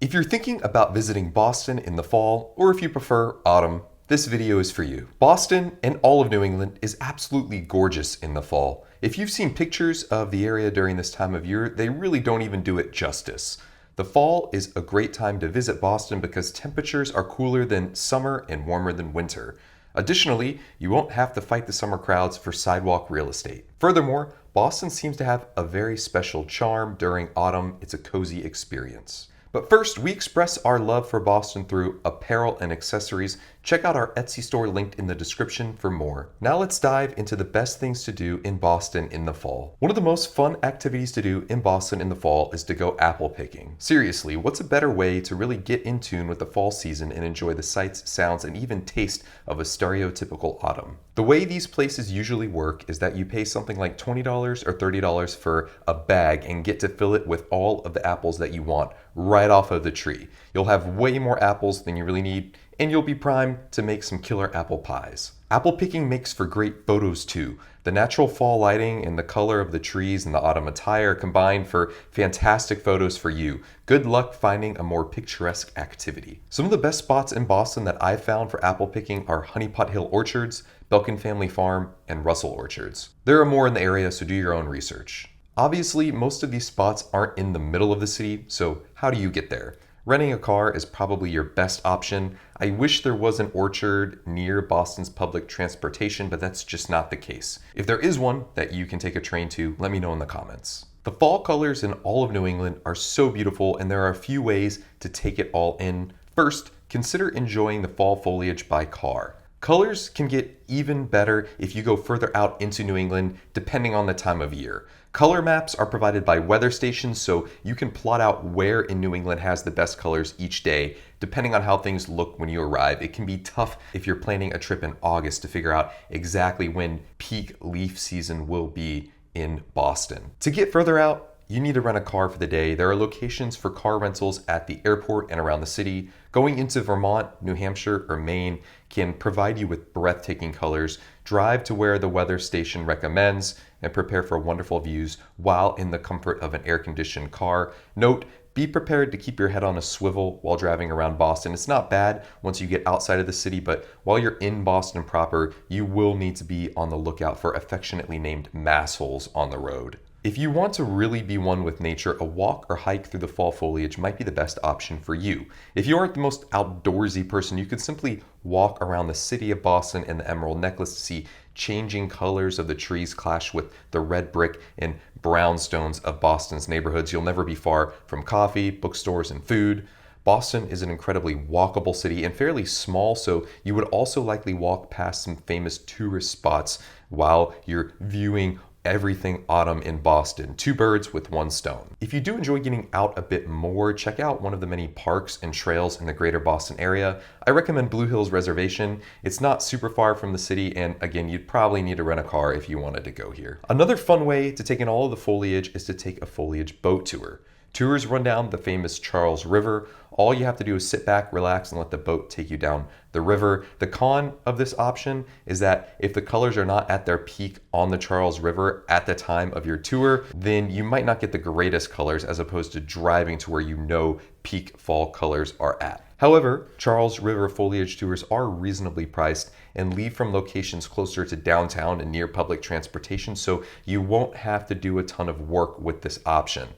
If you're thinking about visiting Boston in the fall, or if you prefer autumn, this video is for you. Boston and all of New England is absolutely gorgeous in the fall. If you've seen pictures of the area during this time of year, they really don't even do it justice. The fall is a great time to visit Boston because temperatures are cooler than summer and warmer than winter. Additionally, you won't have to fight the summer crowds for sidewalk real estate. Furthermore, Boston seems to have a very special charm during autumn. It's a cozy experience. But first, we express our love for Boston through apparel and accessories. Check out our Etsy store linked in the description for more. Now let's dive into the best things to do in Boston in the fall. One of the most fun activities to do in Boston in the fall is to go apple picking. Seriously, what's a better way to really get in tune with the fall season and enjoy the sights, sounds, and even taste of a stereotypical autumn? The way these places usually work is that you pay something like $20 or $30 for a bag and get to fill it with all of the apples that you want right off of the tree. You'll have way more apples than you really need, and you'll be primed to make some killer apple pies. Apple picking makes for great photos too. The natural fall lighting and the color of the trees and the autumn attire combine for fantastic photos for you. Good luck finding a more picturesque activity. Some of the best spots in Boston that I've found for apple picking are Honeypot Hill Orchards, Belkin Family Farm, and Russell Orchards. There are more in the area, so do your own research. Obviously, most of these spots aren't in the middle of the city, so how do you get there? Renting a car is probably your best option. I wish there was an orchard near Boston's public transportation, but that's just not the case. If there is one that you can take a train to, let me know in the comments. The fall colors in all of New England are so beautiful, and there are a few ways to take it all in. First, consider enjoying the fall foliage by car. Colors can get even better if you go further out into New England, depending on the time of year. Color maps are provided by weather stations, so you can plot out where in New England has the best colors each day, depending on how things look when you arrive. It can be tough if you're planning a trip in August to figure out exactly when peak leaf season will be in Boston. To get further out, you need to rent a car for the day. There are locations for car rentals at the airport and around the city. Going into Vermont, New Hampshire, or Maine can provide you with breathtaking colors. Drive to where the weather station recommends and prepare for wonderful views while in the comfort of an air-conditioned car. Note, be prepared to keep your head on a swivel while driving around Boston. It's not bad once you get outside of the city, but while you're in Boston proper, you will need to be on the lookout for affectionately named massholes on the road. If you want to really be one with nature, a walk or hike through the fall foliage might be the best option for you. If you aren't the most outdoorsy person, you could simply walk around the city of Boston and the Emerald Necklace to see changing colors of the trees clash with the red brick and brownstones of Boston's neighborhoods. You'll never be far from coffee, bookstores, and food. Boston is an incredibly walkable city and fairly small, so you would also likely walk past some famous tourist spots while you're viewing everything autumn in Boston. Two birds with one stone. If you do enjoy getting out a bit more, check out one of the many parks and trails in the greater Boston area. I recommend Blue Hills Reservation. It's not super far from the city, and again, you'd probably need to rent a car if you wanted to go here. Another fun way to take in all of the foliage is to take a foliage boat tour. Tours run down the famous Charles River. All you have to do is sit back, relax, and let the boat take you down the river. The con of this option is that if the colors are not at their peak on the Charles River at the time of your tour, then you might not get the greatest colors as opposed to driving to where you know peak fall colors are at. However, Charles River foliage tours are reasonably priced and leave from locations closer to downtown and near public transportation, so you won't have to do a ton of work with this option.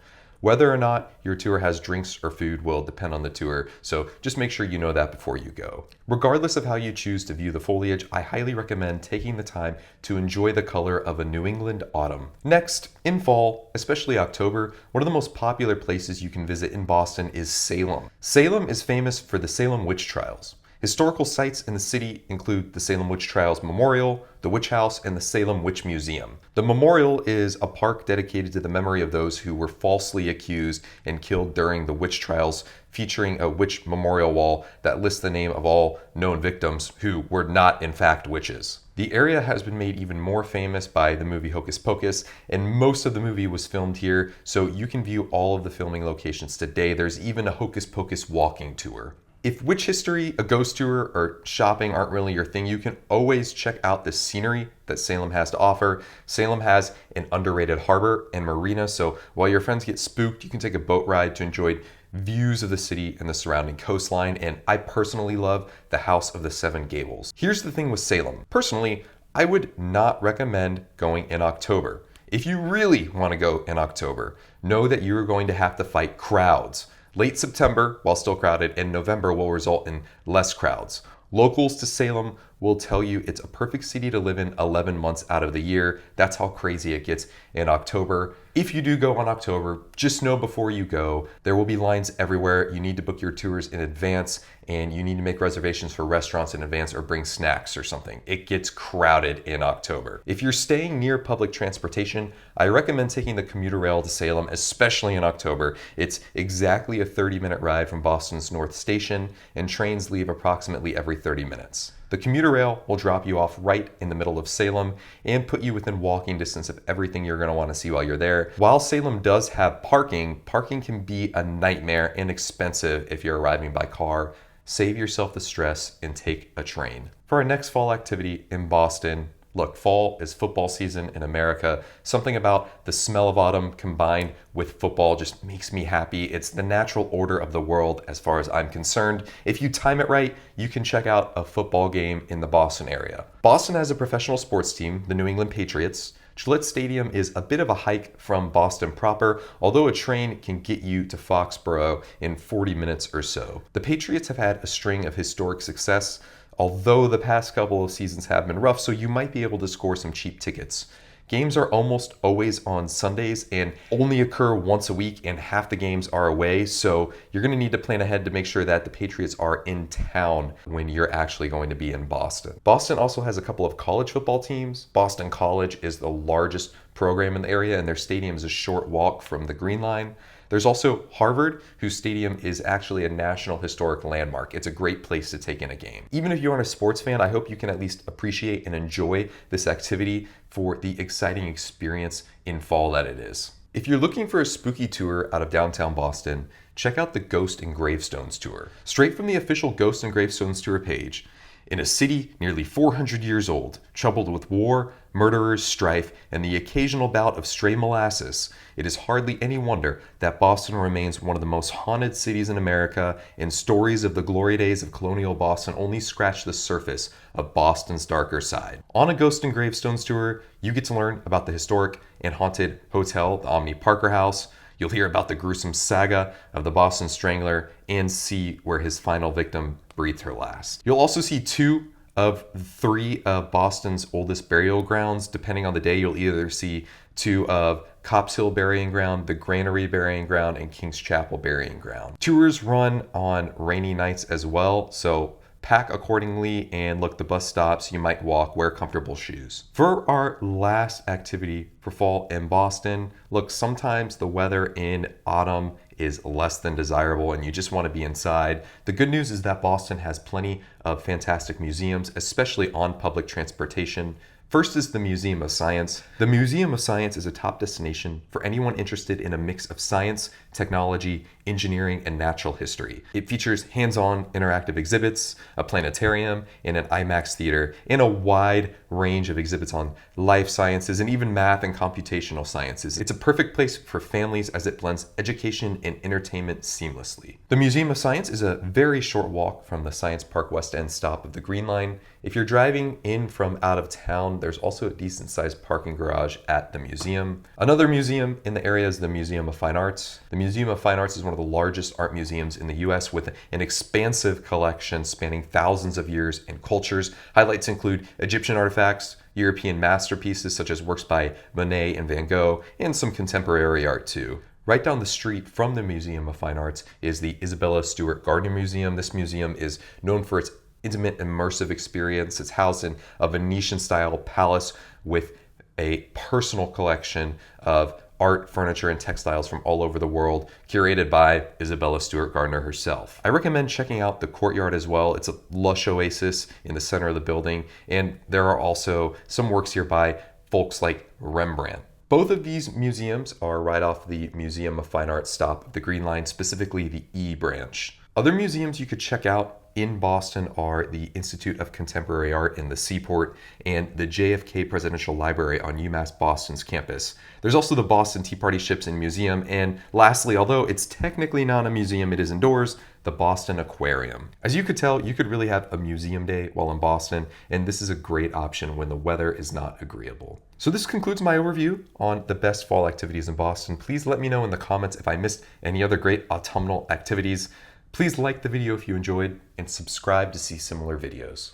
Whether or not your tour has drinks or food will depend on the tour, so just make sure you know that before you go. Regardless of how you choose to view the foliage, I highly recommend taking the time to enjoy the color of a New England autumn. Next, in fall, especially October, one of the most popular places you can visit in Boston is Salem. Salem is famous for the Salem witch trials. Historical sites in the city include the Salem Witch Trials Memorial, the Witch House, and the Salem Witch Museum. The memorial is a park dedicated to the memory of those who were falsely accused and killed during the witch trials, featuring a witch memorial wall that lists the name of all known victims who were not in fact witches. The area has been made even more famous by the movie Hocus Pocus, and most of the movie was filmed here, so you can view all of the filming locations today. There's even a Hocus Pocus walking tour. If witch history, a ghost tour, or shopping aren't really your thing, you can always check out the scenery that Salem has to offer. Salem has an underrated harbor and marina, so while your friends get spooked, you can take a boat ride to enjoy views of the city and the surrounding coastline, and I personally love the House of the Seven Gables. Here's the thing with Salem. Personally, I would not recommend going in October. If you really want to go in October, know that you're going to have to fight crowds. Late September, while still crowded, and November will result in less crowds. Locals to Salem will tell you it's a perfect city to live in 11 months out of the year. That's how crazy it gets in October. If you do go in October, just know before you go, there will be lines everywhere. You need to book your tours in advance, and you need to make reservations for restaurants in advance or bring snacks or something. It gets crowded in October. If you're staying near public transportation, I recommend taking the commuter rail to Salem, especially in October. It's exactly a 30-minute ride from Boston's North Station, and trains leave approximately every 30 minutes. The commuter rail will drop you off right in the middle of Salem and put you within walking distance of everything you're going to want to see while you're there. While Salem does have parking can be a nightmare and expensive if you're arriving by car. Save yourself the stress and take a train. For our next fall activity in Boston, look, fall is football season in America. Something about the smell of autumn combined with football just makes me happy. It's the natural order of the world as far as I'm concerned. If you time it right, you can check out a football game in the Boston area. Boston has a professional sports team, the New England Patriots. Gillette Stadium is a bit of a hike from Boston proper, although a train can get you to Foxborough in 40 minutes or so. The Patriots have had a string of historic success, although the past couple of seasons have been rough, so you might be able to score some cheap tickets. Games are almost always on Sundays and only occur once a week, and half the games are away, so you're going to need to plan ahead to make sure that the Patriots are in town when you're actually going to be in Boston. Boston also has a couple of college football teams. Boston College is the largest program in the area, and their stadium is a short walk from the Green Line. There's also Harvard, whose stadium is actually a National Historic Landmark. It's a great place to take in a game. Even if you aren't a sports fan, I hope you can at least appreciate and enjoy this activity for the exciting experience in fall that it is. If you're looking for a spooky tour out of downtown Boston, check out the Ghost and Gravestones tour. Straight from the official Ghost and Gravestones tour page, in a city nearly 400 years old, troubled with war, murderers, strife, and the occasional bout of stray molasses, it is hardly any wonder that Boston remains one of the most haunted cities in America, and stories of the glory days of colonial Boston only scratch the surface of Boston's darker side. On a Ghost and Gravestones tour, you get to learn about the historic and haunted hotel, the Omni Parker House. You'll hear about the gruesome saga of the Boston Strangler and see where his final victim breathed her last. You'll also see 2 of 3 of Boston's oldest burial grounds. Depending on the day, you'll either see 2 of Copp's Hill Burying Ground, the Granary Burying Ground, and King's Chapel Burying Ground. Tours run on rainy nights as well, so pack accordingly, and look, the bus stops, you might walk, wear comfortable shoes. For our last activity for fall in Boston, look, sometimes the weather in autumn is less than desirable and you just want to be inside. The good news is that Boston has plenty of fantastic museums, especially on public transportation. First is the Museum of Science. The Museum of Science is a top destination for anyone interested in a mix of science, technology, engineering, and natural history. It features hands-on interactive exhibits, a planetarium, and an IMAX theater, and a wide range of exhibits on life sciences and even math and computational sciences. It's a perfect place for families as it blends education and entertainment seamlessly. The Museum of Science is a very short walk from the Science Park West End stop of the Green Line. If you're driving in from out of town, there's also a decent-sized parking garage at the museum. Another museum in the area is the Museum of Fine Arts. The Museum of Fine Arts is one of the largest art museums in the US with an expansive collection spanning thousands of years and cultures. Highlights include Egyptian artifacts, European masterpieces such as works by Monet and Van Gogh, and some contemporary art too. Right down the street from the Museum of Fine Arts is the Isabella Stewart Gardner Museum. This museum is known for its intimate, immersive experience. It's housed in a Venetian-style palace with a personal collection of art, furniture, and textiles from all over the world, curated by Isabella Stewart Gardner herself. I recommend checking out the courtyard as well. It's a lush oasis in the center of the building, and there are also some works here by folks like Rembrandt. Both of these museums are right off the Museum of Fine Arts stop of the Green Line, specifically the E branch. Other museums you could check out in Boston are the Institute of Contemporary Art in the Seaport and the JFK Presidential Library on UMass Boston's campus. There's also the Boston Tea Party Ships and Museum, and lastly, although it's technically not a museum, it is indoors, the Boston Aquarium. As you could tell, you could really have a museum day while in Boston, and this is a great option when the weather is not agreeable. So this concludes my overview on the best fall activities in Boston. Please let me know in the comments if I missed any other great autumnal activities. Please like the video if you enjoyed and subscribe to see similar videos.